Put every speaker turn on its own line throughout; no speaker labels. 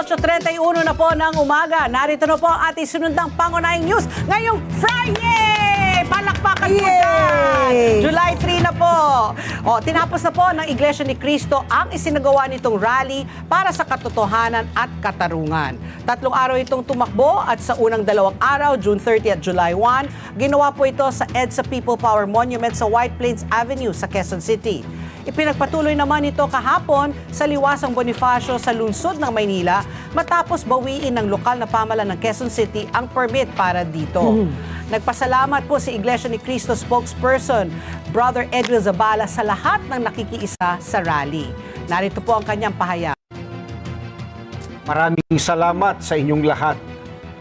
8:31 na po ng umaga. Narito na po ang ating sunundang pangunahing news ngayong Friday! Palakpakan po dyan! July 3 na po. Tinapos na po ng Iglesia ni Cristo ang isinagawa nitong rally para sa katotohanan at katarungan. 3 araw itong tumakbo at sa unang 2 araw, June 30 at July 1, ginawa po ito sa EDSA People Power Monument sa White Plains Avenue sa Quezon City. Ipinagpatuloy naman ito kahapon sa Liwasang Bonifacio sa lungsod ng Maynila matapos bawiin ng lokal na pamahalaan ng Quezon City ang permit para dito. Nagpasalamat po si Iglesia ni Cristo spokesperson, Brother Edwin Zabala, sa lahat ng nakikiisa sa rally. Narito po ang kanyang pahayag.
Maraming salamat sa inyong lahat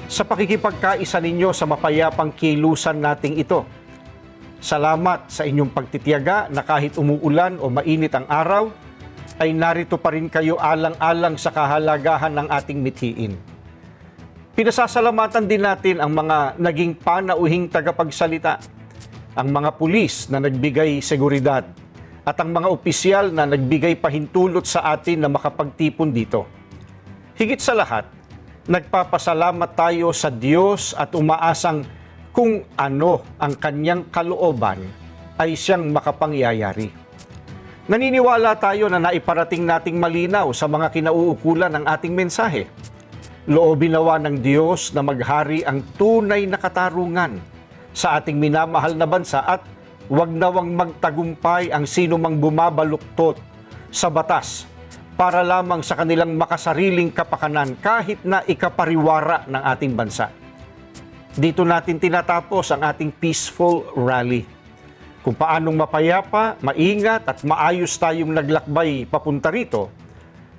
sa pakikipagkaisa ninyo sa mapayapang kilusan nating ito. Salamat sa inyong pagtitiyaga na kahit umuulan o mainit ang araw, ay narito pa rin kayo alang-alang sa kahalagahan ng ating mithiin. Pinasasalamatan din natin ang mga naging panauhing tagapagsalita, ang mga pulis na nagbigay seguridad, at ang mga opisyal na nagbigay pahintulot sa atin na makapagtipon dito. Higit sa lahat, nagpapasalamat tayo sa Diyos at umaasang kung ano ang kanyang kalooban ay siyang makapangyayari. Naniniwala tayo na naiparating nating malinaw sa mga kinauukulan ng ating mensahe. Loobin nawa ng Diyos na maghari ang tunay na katarungan sa ating minamahal na bansa at huwag nawang magtagumpay ang sino mang bumabaluktot sa batas para lamang sa kanilang makasariling kapakanan kahit na ikapariwara ng ating bansa. Dito natin tinatapos ang ating peaceful rally. Kung paanong mapayapa, maingat at maayos tayong naglakbay papunta rito,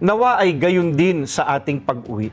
nawa ay gayon din sa ating pag-uwi.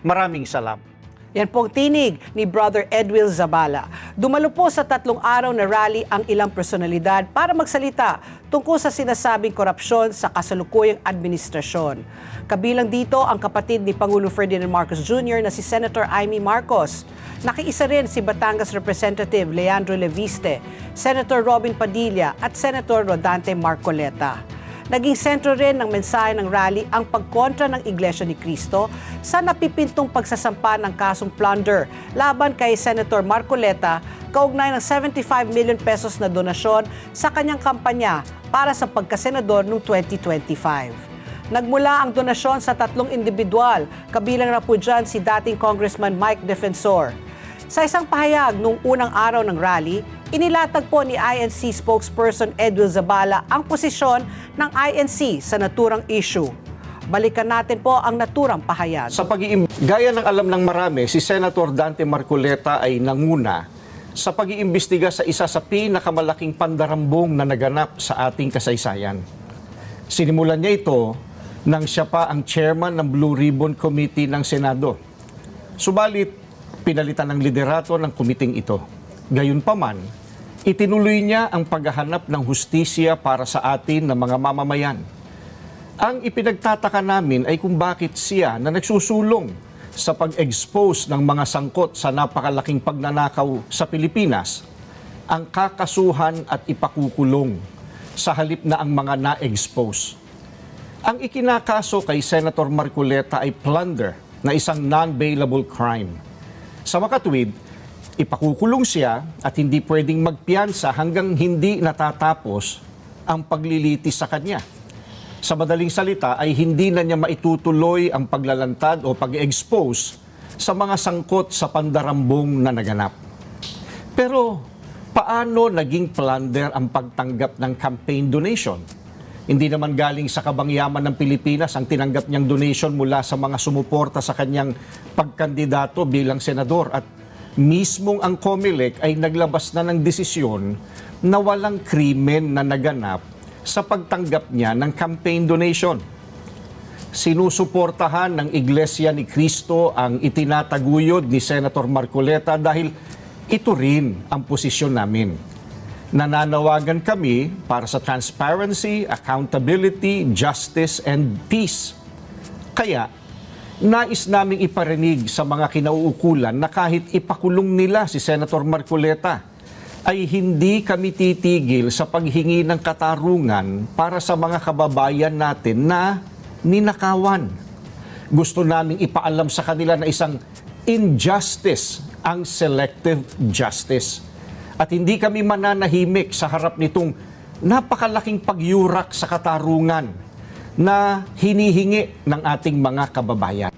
Maraming salamat.
Yan pong tinig ni Brother Edwin Zabala. Dumalo po sa 3 araw na rally ang ilang personalidad para magsalita tungkol sa sinasabing korupsyon sa kasalukuyang administrasyon. Kabilang dito ang kapatid ni Pangulong Ferdinand Marcos Jr. na si Senator Amy Marcos. Nakiisa rin si Batangas Representative Leandro Leviste, Senator Robin Padilla at Senator Rodante Marcoleta. Naging sentro rin ng mensahe ng rally ang pagkontra ng Iglesia ni Cristo sa napipintong pagsasampa ng kasong plunder laban kay Senator Marcoleta kaugnay ng 75 million pesos na donasyon sa kanyang kampanya para sa pagkasenador noong 2025. Nagmula ang donasyon sa 3 individual, kabilang na po dyan si dating Congressman Mike Defensor. Sa isang pahayag noong unang araw ng rally, inilatag po ni INC spokesperson Edwin Zabala ang posisyon ng INC sa naturang issue. Balikan natin po ang naturang pahayag.
Gaya ng alam ng marami, si Senator Dante Marcoleta ay nanguna sa pag-iimbestiga sa isa sa pinakamalaking pandarambong na naganap sa ating kasaysayan. Sinimulan niya ito nang siya pa ang chairman ng Blue Ribbon Committee ng Senado. Subalit, pinalitan ng liderato ng kumiting ito. Gayunpaman, itinuloy niya ang paghahanap ng hustisya para sa atin na mga mamamayan. Ang ipinagtataka namin ay kung bakit siya na nagsusulong sa pag-expose ng mga sangkot sa napakalaking pagnanakaw sa Pilipinas ang kakasuhan at ipakukulong sa halip na ang mga na-expose. Ang ikinakaso kay Senator Marcoleta ay plunder na isang non-bailable crime. Sa makatuwid, ipakukulong siya at hindi pwedeng magpiyansa hanggang hindi natatapos ang paglilitis sa kanya. Sa madaling salita ay hindi na niya maitutuloy ang paglalantad o pag-expose sa mga sangkot sa pandarambong na naganap. Pero paano naging plunder ang pagtanggap ng campaign donation? Hindi naman galing sa kabangyaman ng Pilipinas ang tinanggap niyang donation mula sa mga sumuporta sa kanyang pagkandidato bilang senador at mismong ang COMELEC ay naglabas na ng desisyon na walang krimen na naganap sa pagtanggap niya ng campaign donation. Sinusuportahan ng Iglesia ni Cristo ang itinataguyod ni Senator Marcoleta dahil ito rin ang posisyon namin. Nananawagan kami para sa transparency, accountability, justice, and peace. Kaya, nais naming iparinig sa mga kinauukulan na kahit ipakulong nila si Senator Marcoleta, ay hindi kami titigil sa paghingi ng katarungan para sa mga kababayan natin na ninakawan. Gusto naming ipaalam sa kanila na isang injustice ang selective justice. At hindi kami mananahimik sa harap nitong napakalaking pagyurak sa katarungan na hinihingi ng ating mga kababayan.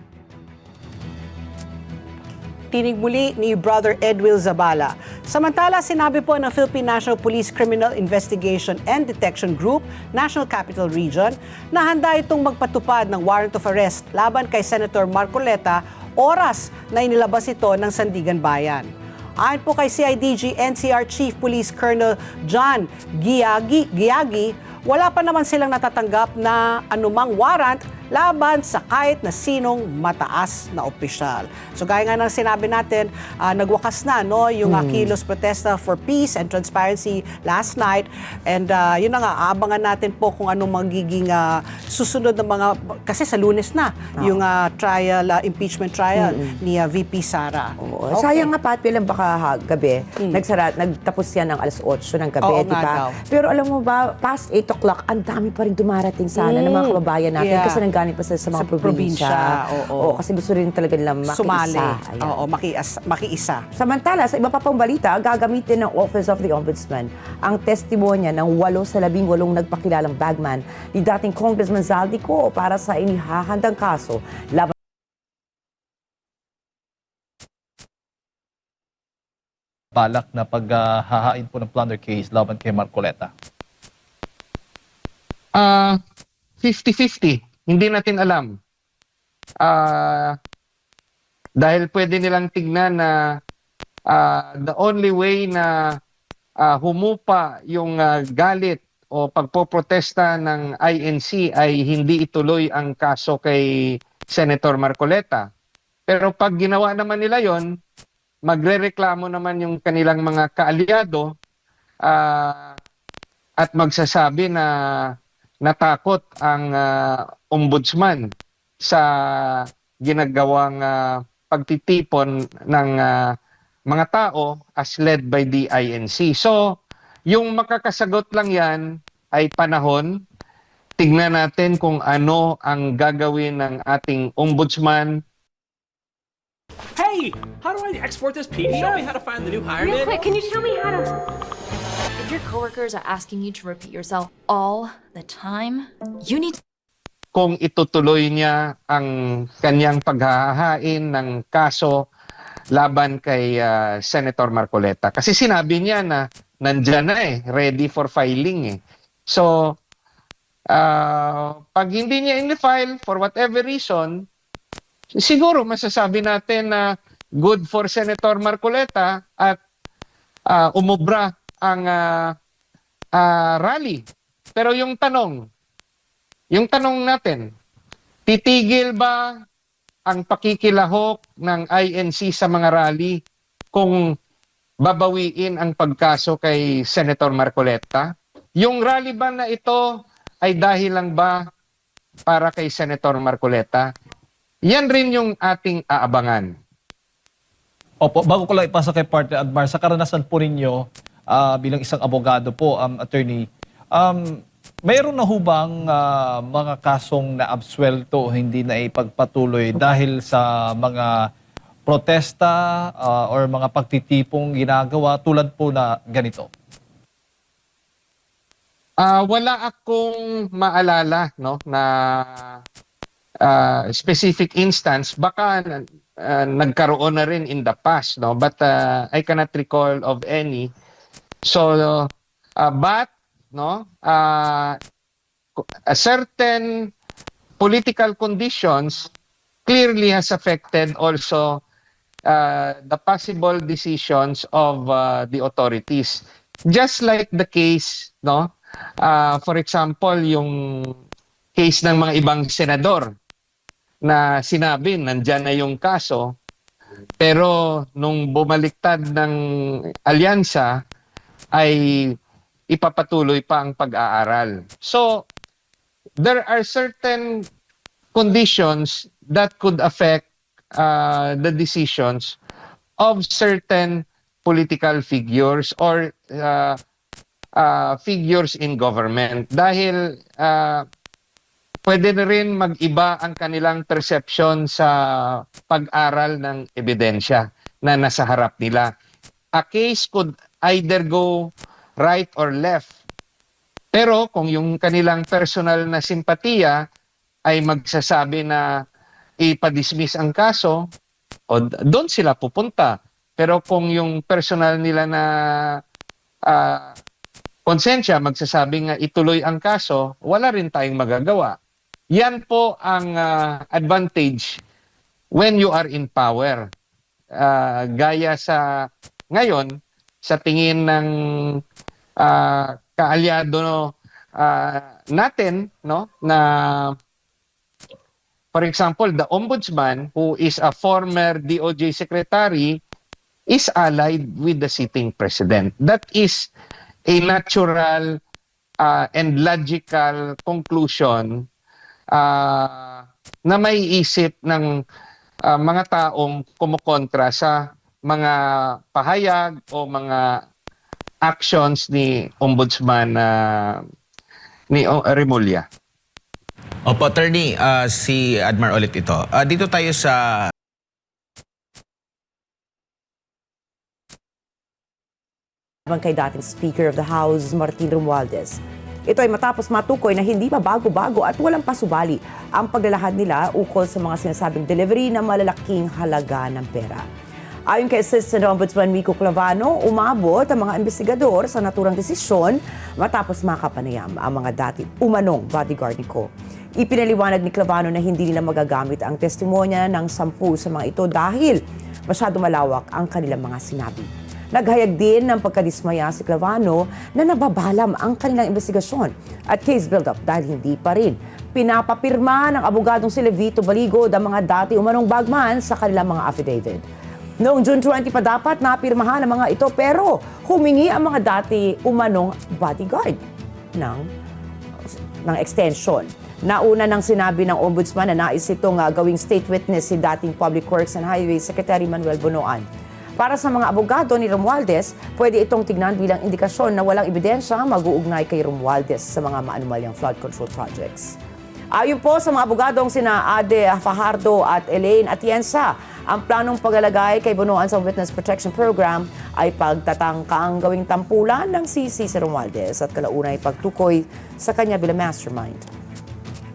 Tinig muli ni Brother Edwil Zabala. Samantala, sinabi po ng Philippine National Police Criminal Investigation and Detection Group, National Capital Region, na handa itong magpatupad ng warrant of arrest laban kay Senator Marcoleta oras na inilabas ito ng Sandigan Bayan. Ayon po kay CIDG NCR Chief Police Colonel John Giagi, wala pa naman silang natatanggap na anumang warrant laban sa kahit na sinong mataas na opisyal. So gaya nga ng sinabi natin, nagwakas na yung kilos protesta for peace and transparency last night. And yun na nga, aabangan natin po kung anong magiging susunod ng mga, kasi sa Lunes na, yung trial, impeachment trial ni VP Sara.
Oo. Sayang nga Pat, bilang baka gabi, nagtapos yan ng alas 8 ng gabi,
Oo
di
nga
ba?
daw.
Pero alam mo ba, past 8 o'clock, ang dami pa rin dumarating sana ng mga kababayan natin kasi nanggaling pa sa mga probinsya. Oo, kasi gusto rin talaga nilang makiisa.
Sumali.
Ayan.
Oo, makiisa.
Samantala, sa iba pa pang balita, gagamitin ng Office of the Ombudsman ang testimonya ng 8 sa 18 nagpakilalang bagman ni dating Congressman Zaldico para sa inihahandang kaso laban
balak na paghahain po ng plunder case laban kay Marcoleta?
50-50. Hindi natin alam. Dahil pwede nilang tignan na the only way na humupa yung galit o pagpoprotesta ng INC ay hindi ituloy ang kaso kay Senator Marcoleta. Pero pag ginawa naman nila yon, magrereklamo naman yung kanilang mga kaalyado at magsasabi na natakot ang ombudsman sa ginagawang pagtitipon ng mga tao as led by the INC. So, yung makakasagot lang yan ay panahon. Tignan natin kung ano ang gagawin ng ating ombudsman.
Hey, how do I export this PDF? Show me how to find the new hire
Real
manual.
quick, can you tell me how to... If your coworkers are asking you to repeat yourself all the time, you need to...
Kung itutuloy niya ang kanyang paghahain ng kaso laban kay Senator Marcoleta. Kasi sinabi niya na nandyan na ready for filing So, pag hindi niya in-file for whatever reason, siguro masasabi natin na good for Senator Marcoleta at umubra ang rally. Pero yung tanong natin, titigil ba ang pakikilahok ng INC sa mga rally kung babawiin ang pagkaso kay Senator Marcoleta? Yung rally ba na ito ay dahil lang ba para kay Senator Marcoleta? Yan rin yung ating aabangan.
Opo, bago ko lang ipasa kay Partner Admar, sa karanasan po ninyo bilang isang abogado po, attorney, mayroon na hubang mga kasong na-absuelto o hindi na ipagpatuloy dahil sa mga protesta or mga pagtitipong ginagawa tulad po na ganito?
Wala akong maalala na specific instance. Baka nagkaroon na rin in the past, but I cannot recall of any. So, but a certain political conditions clearly has affected also the possible decisions of the authorities. Just like the case, for example, yung case ng mga ibang senador na sinabi nandyan na yung kaso, pero nung bumaliktad ng alyansa ay ipapatuloy pa ang pag-aaral. So, there are certain conditions that could affect the decisions of certain political figures or figures in government. Dahil, pwede na rin mag-iba ang kanilang perception sa pag-aral ng ebidensya na nasa harap nila. A case could either go right or left. Pero kung yung kanilang personal na simpatiya ay magsasabi na ipa-dismiss ang kaso, o doon sila pupunta. Pero kung yung personal nila na konsensya magsasabi nga ituloy ang kaso, wala rin tayong magagawa. Yan po ang advantage when you are in power. Gaya sa ngayon, sa tingin ng kaalyado natin, no, na for example, the ombudsman, who is a former DOJ secretary, is allied with the sitting president. That is a natural and logical conclusion na may isip ng mga taong kumukontra sa mga pahayag o mga actions ni Ombudsman ni Remulla.
Opo, attorney, si Admar ulit ito. Dito tayo sa
kay dating Speaker of the House, Martin Romualdez. Ito ay matapos matukoy na hindi pa bago-bago at walang pasubali ang paglalahad nila ukol sa mga sinasabing delivery ng malalaking halaga ng pera. Ayon kay Assistant Ombudsman Mico Clavano, umabot ang mga investigador sa naturang desisyon matapos makapanayam ang mga dati umanong bodyguard ni Ko. Ipinaliwanag ni Clavano na hindi nila magagamit ang testimonya ng 10 sa mga ito dahil masyado malawak ang kanilang mga sinabi. Naghayag din ng pagkadismaya si Clavano na nababalam ang kanilang investigasyon at case build-up dahil hindi pa rin pinapapirma ng abogadong si Levito Baligod ang mga dati umanong bagman sa kanilang mga affidavit. Noong June 20 pa dapat napirmahan ang mga ito pero humingi ang mga dati umanong bodyguard ng extension. Nauna nang sinabi ng Ombudsman na nais itong gawing state witness si dating Public Works and Highways Secretary Manuel Bonoan. Para sa mga abogado ni Romualdez, pwede itong tignan bilang indikasyon na walang ebidensya mag-uugnay kay Romualdez sa mga maanumalyang flood control projects. Ayon po sa mga abogadong sina Ade Fajardo at Elaine Atienza, ang planong paglalagay kay Bonoan sa Witness Protection Program ay pagtatangkaang gawing tampulan ng sisi si Romualdez at kalaunay pagtukoy sa kanya bilang mastermind.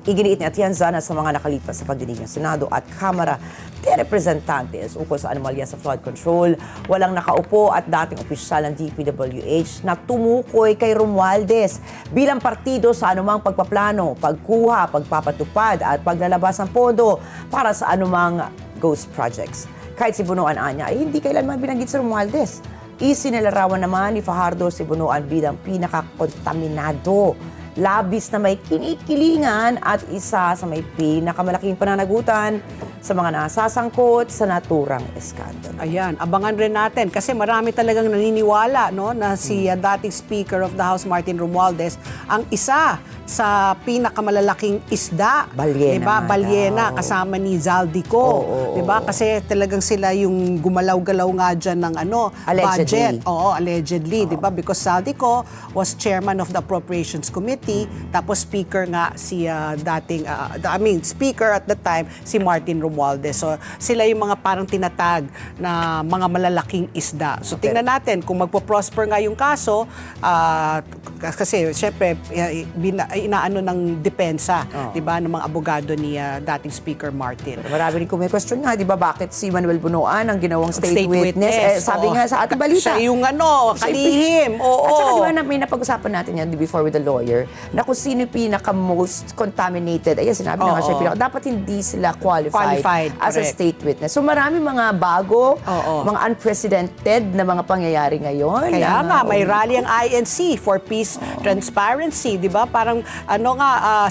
Iginiit ni Atienza na sa mga nakalipas sa pagdinig ng Senado at Kamara de Representantes ukol sa anomalya sa flood control, walang nakaupo at dating opisyal ng DPWH na tumukoy kay Romualdez bilang partido sa anumang pagpaplano, pagkuha, pagpapatupad at paglalabas ng pondo para sa anumang ghost projects. Kahit si Bonoan anya ay hindi kailanman binanggit si Romualdez. Isinilarawan naman ni Fajardo si Bonoan bilang pinakakontaminado, labis na may kinikilingan at isa sa may pinakamalaking pananagutan sa mga nasasangkot sa naturang eskandalo.
Ayan, abangan rin natin kasi marami talagang naniniwala no, na si dating Speaker of the House Martin Romualdez ang isa sa pinakamalalaking isda.
Balyena
diba?
nga
Balyena
daw.
kasama ni Zaldico. Diba? Kasi talagang sila yung gumalaw-galaw nga dyan ng
Allegedly.
budget. Oo, allegedly. Diba? Because Zaldico was chairman of the Appropriations Committee, tapos speaker nga si speaker at the time si Martin Romualdez. So sila yung mga parang tinatag na mga malalaking isda. So tingnan natin kung magpo-prosper nga yung kaso, kasi syempre inaano ng depensa, 'di ba, ng mga abogado ni dating Speaker Martin.
Marami rin kung may question nga, di ba, bakit si Manuel Bonoan ang ginawang state witness? Sabi nga sa ating balita.
Siya yung kalihim. Oo.
At saka di ba may napag-usapan natin yan before with the lawyer na kung sino yung pinaka-most contaminated. Ayan, sinabi na nga siya, dapat hindi sila qualified as a
correct.
state witness. So marami mga bago,
Oo.
mga unprecedented na mga pangyayari ngayon.
Kaya nga, may rally ang INC for Peace, Transparency, di ba? Parang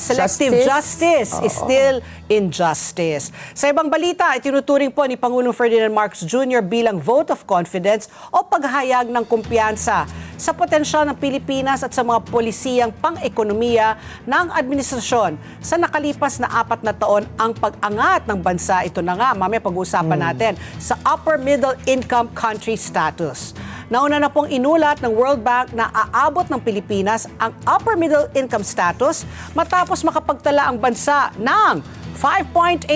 selective justice is still injustice. Sa ibang balita, itinuturing po ni Pangulong Ferdinand Marcos Jr. bilang vote of confidence o paghahayag ng kumpiyansa sa potensyal ng Pilipinas at sa mga polisiyang pang-ekonomiya ng administrasyon. Sa nakalipas na 4 na taon ang pag-angat ng bansa, ito na nga, mamaya pag-uusapan natin, sa upper middle income country status. Nauna na pong inulat ng World Bank na aabot ng Pilipinas ang upper middle income status matapos makapagtala ang bansa ng 5.8%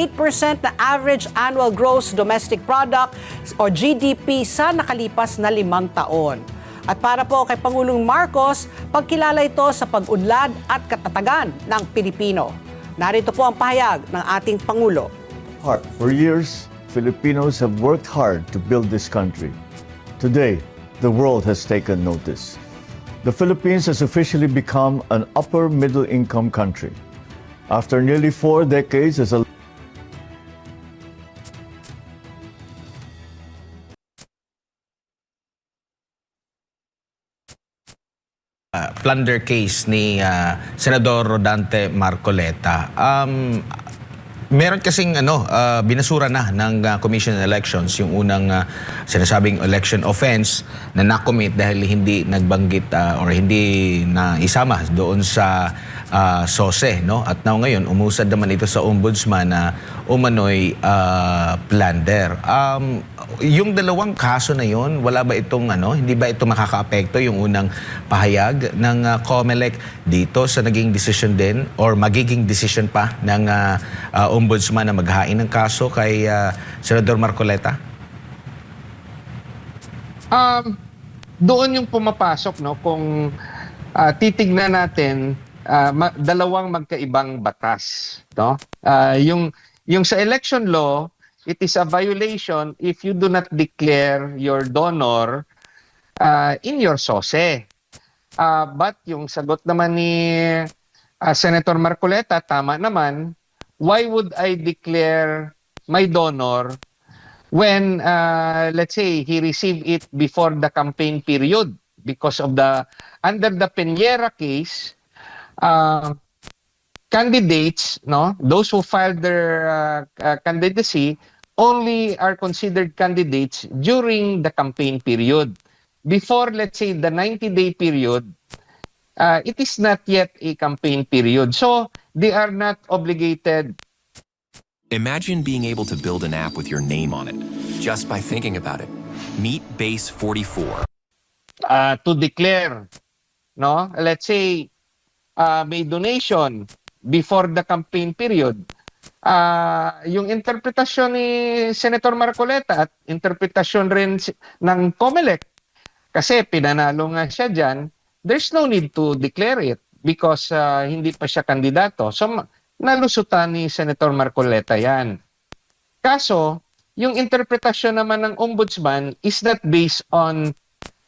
na average annual gross domestic product o GDP sa nakalipas na 5 taon. At para po kay Pangulong Marcos, pagkilala ito sa pag-unlad at katatagan ng Pilipino. Narito po ang pahayag ng ating Pangulo.
For years, Filipinos have worked hard to build this country. Today, the world has taken notice. The Philippines has officially become an upper middle income country. After nearly 4 decades as a
Plunder case ni Senador Rodante Marcoleta. Meron kasing binasura na ng Commission on Elections yung unang sinasabing election offense na nakomit dahil hindi nagbanggit or hindi na isama doon sa SOSE, no? At ngayon umusad naman ito sa ombudsman na umano'y plunder. Yung dalawang kaso na yon, wala ba itong hindi ba ito makakaapekto yung unang pahayag ng COMELEC dito sa naging decision din or magiging decision pa ng ombudsman na maghain ng kaso kay Senador Marcoleta?
Doon yung pumapasok, no, kung titignan natin dalawang magkaibang batas, no? Yung sa election law, it is a violation if you do not declare your donor in your SOSE. But yung sagot naman ni Senator Marcoleta, tama naman. Why would I declare my donor when, let's say, he received it before the campaign period? Because of under the Peñera case, candidates, no, those who filed their candidacy only are considered candidates during the campaign period. Before, let's say, the 90-day period, it is not yet a campaign period. So, they are not obligated.
Imagine being able to build an app with your name on it just by thinking about it. Meet Base 44.
To declare, no, let's say, may donation before the campaign period. Yung interpretasyon ni Senator Marcoleta at interpretasyon rin ng COMELEC, kasi pinanalo nga siya dyan, there's no need to declare it because hindi pa siya kandidato. So, nalusutan ni Senator Marcoleta yan. Kaso, yung interpretasyon naman ng ombudsman is not based on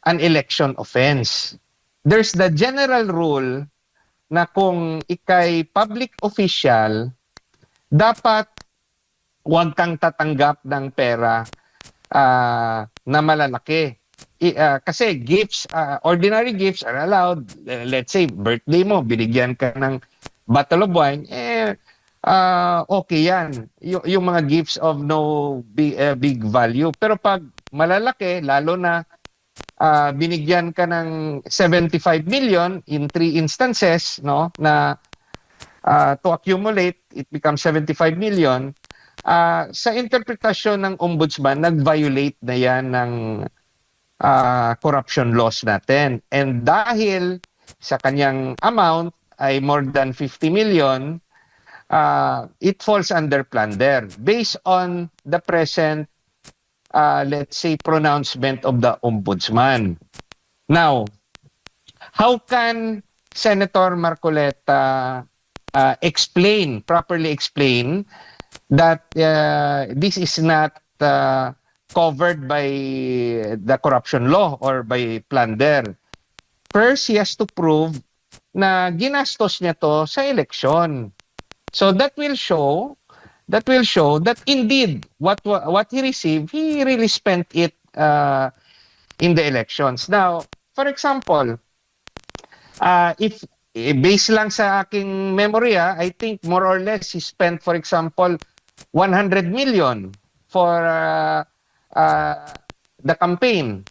an election offense. There's the general rule na kung ikay public official, dapat huwag kang tatanggap ng pera na malalaki. Kasi gifts, ordinary gifts are allowed. Let's say, birthday mo, binigyan ka ng bottle of wine, okay yan. Yung mga gifts of no big value. Pero pag malalaki, lalo na binigyan ka ng 75 million in 3 instances, no, na to accumulate, it becomes 75 million. Sa interpretasyon ng ombudsman, nag-violate na yan ng corruption laws natin. And dahil sa kanyang amount ay more than 50 million, it falls under plunder based on the present let's say, pronouncement of the ombudsman. Now, how can Senator Marcoleta properly explain that this is not covered by the corruption law or by plunder? First, he has to prove na ginastos niya to sa eleksyon. So that will show that indeed what he received, he really spent it in the elections. Now, for example, if based lang sa aking memory, I think more or less he spent, for example, 100 million for the campaign,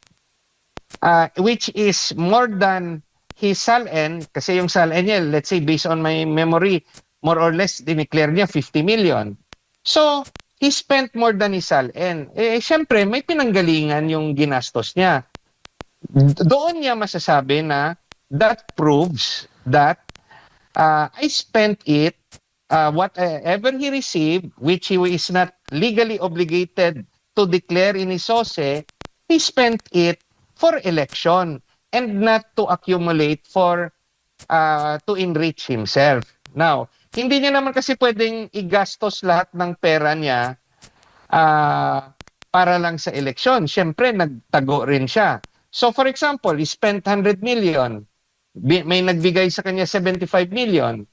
which is more than his SALN, kasi yung SALN niya, let's say based on my memory, more or less dineclare niya 50 million. So, he spent more than his SALN. Siyempre, may pinanggalingan yung ginastos niya. doon niya masasabi na that proves that I spent it, whatever he received, which he is not legally obligated to declare in his SOSE, he spent it for election and not to accumulate for to enrich himself. Now, hindi niya naman kasi pwedeng igastos lahat ng pera niya para lang sa eleksyon. Siyempre, nagtago rin siya. So for example, he spent 100 million. May nagbigay sa kanya 75 million.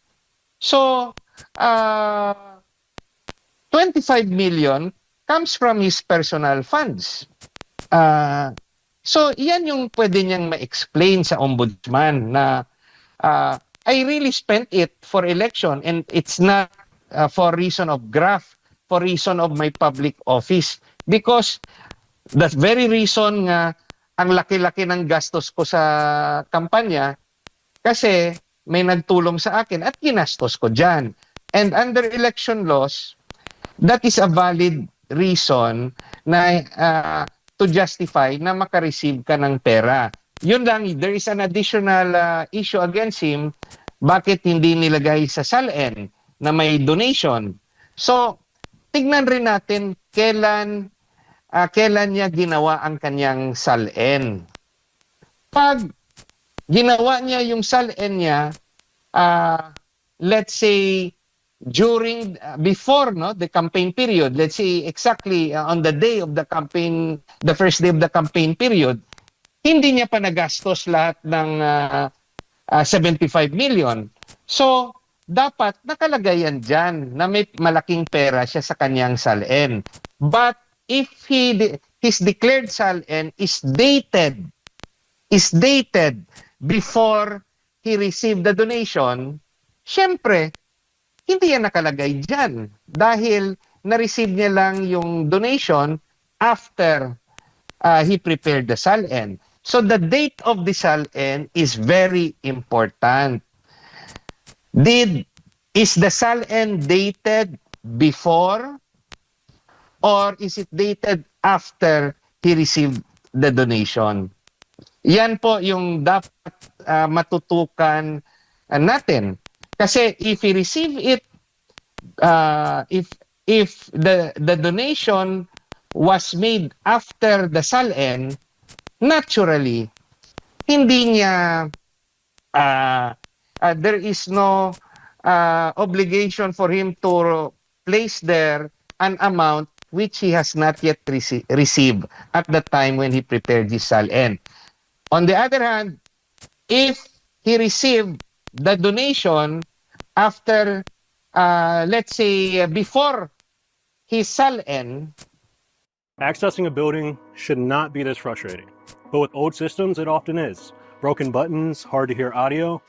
So, 25 million comes from his personal funds. So, yan yung pwede niyang ma-explain sa ombudsman na I really spent it for election and it's not for reason of graft, for reason of my public office. Because the very reason nga ang laki-laki ng gastos ko sa kampanya kasi may nagtulong sa akin at ginastos ko dyan. And under election laws, that is a valid reason na to justify na makareceive ka ng pera. Yun lang, there is an additional issue against him. Bakit hindi nilagay sa SALN na may donation? So, tignan rin natin kailan niya ginawa ang kanyang SALN. Pag ginawa niya yung SALN niya, let's say before the campaign period, let's say exactly on the day of the campaign, the first day of the campaign period, hindi niya pa nagastos lahat ng 75 million. So, dapat nakalagay yan dyan na may malaking pera siya sa kanyang SALN. But if his declared SALN is dated before he received the donation, syempre, hindi yan nakalagay dyan dahil na-receive niya lang yung donation after he prepared the SALN. So the date of the SALN is very important. Is the SALN dated before or is it dated after he received the donation? Yan po yung dapat matutukan natin. Kasi if he receive it, if the donation was made after the SALN, naturally, hindi niya, there is no obligation for him to place there an amount which he has not yet received at the time when he prepared his SALN. On the other hand, if he received the donation after, let's say, before his SALN,
accessing a building should not be this frustrating. But with old systems, it often is. Broken buttons, hard to hear audio,